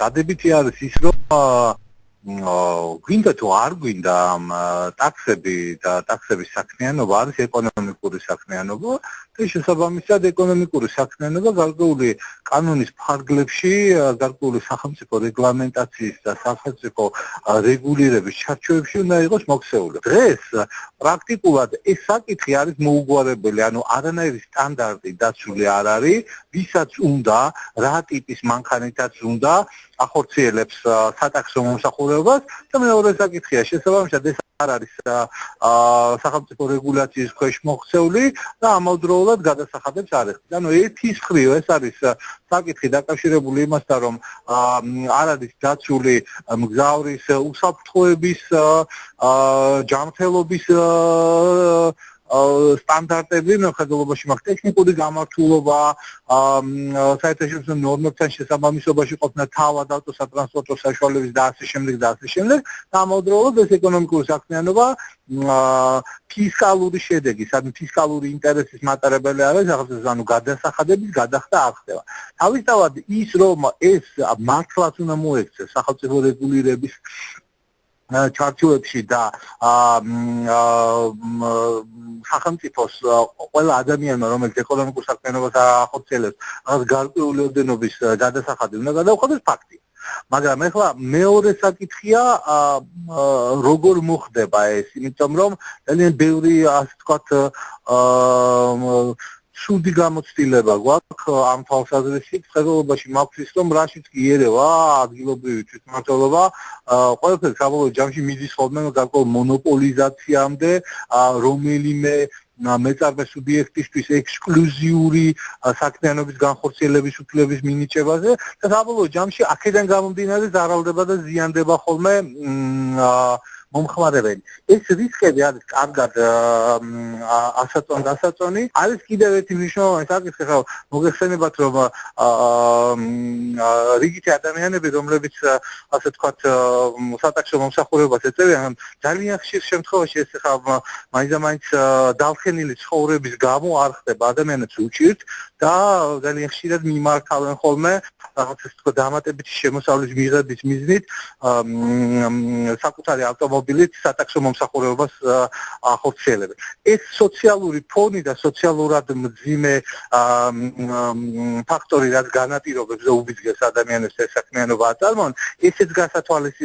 დადებითი არის ის, რომ გვინდა თუ არ გვინდა ტაქსები და ტაქსების საქმიანობა არის ეკონომიკური საქმიანობა და შესაბამისად ეკონომიკური საქმიანობა გარკვეული კანონის ფარგლებში, გარკვეული სახელმწიფო რეგლამენტაციის და სახელმწიფო რეგულირების ჩარჩოებში უნდა იყოს მოქცეული. დღეს პრაქტიკულად ეს საკითხი არის მოუგვარებელი, ანუ არანაირი სტანდარტი დაცული არ არის, ვისაც უნდა, რა ტიპის მანქანითაც უნდა ახორციელებს სატაქსო მომსახურებას და მეორე საკითხია შესაბამისად ეს არ არის სახელმწიფო რეგულაციის ქვეშ მოქცეული და ამავდროულად გადასახადებს არ ეხება. ანუ ერთის მხრივ ეს არის საკითხი დაკავშირებული იმასთან, რომ არ არის დაცული მგზავრის უსაფრთხოების ჯანმრთელობის სტანდარტები, მიუხედავად მაგ ტექნიკური გამართულება, საერთაშორისო ნორმებთან შესაბამისობაში ყოფნა თავად ავტოსატრანსპორტო საშუალებების და ასე შემდეგ და ასე შემდეგ. და ამავდროულად ეს ეკონომიკური საქმიანობა ფისკალური შედეგის, ანუ ფისკალური ინტერესის მატარებელი არის, ანუ გადასახადების გადახდა არ ხდება. თავისთავად ის, რომ ეს მართლაც უნდა მოექცეს სახელმწიფო რეგულირების ჩარჩოებში და სახელმწიფოს ყველა ადამიანმა, რომელიც ეკონომიკურ საქმიანობას ახორციელებს, რაღაც გარკვეული ოდენობის გადასახადი უნდა გადაუხადეს ფაქტია. მაგრამ ეხლა მეორე საკითხია, როგორ მოხდება ეს, იმიტომ რომ ძალიან ბევრი, ასე ვთქვათ, სუდი გამოცდილება გვაქვს ამ თვალსაზრისით, ხელობაში მაქვს ის, რომ რაშიც კი ერევა ადგილობრივი თვითმმართველობა, ყველაფერს საბოლოო ჯამში მიდის ხოლმე გარკვეულ მონოპოლიზაციამდე, რომელიმე მეწარმე სუბიექტისთვის ექსკლუზიური საქმიანობის განხორციელების უფლების მინიჭებაზე და საბოლოო ჯამში აქედან გამომდინარე ზარალდება და ზიანდება ხოლმე მომხმარებელი. ეს რისკები არის კარგად ასაწონი. არის კიდევ ერთი მნიშვნელოვანი საკითხი, ხო, მოგეხსენებათ, რომ რიგითი ადამიანები, რომლებიც ასე ვთქვათ, სატაქსო მომსახურებას ეწევიან, ძალიან ხშირ შემთხვევაში ეს ხა მაინც დავხენილი ცხოვრების გამო არ ხდება ადამიანებს უჭირთ და ძალიან ხშირად მიმართავენ ხოლმე რაღაც ასე ვთქვათ, დამატებითი შემოსავლის მიღების მიზნით საკუთარი ავტომობილით სატაქსო მომსახურებას ახორციელებენ. ეს სოციალური ფონი და სოციალურად მძიმე ფაქტორი, რაც განაპირობებს და უბიძგებს ადამიანებს ეს საქმიანობა აწარმოონ, ესეც გასათვალისწინებელია.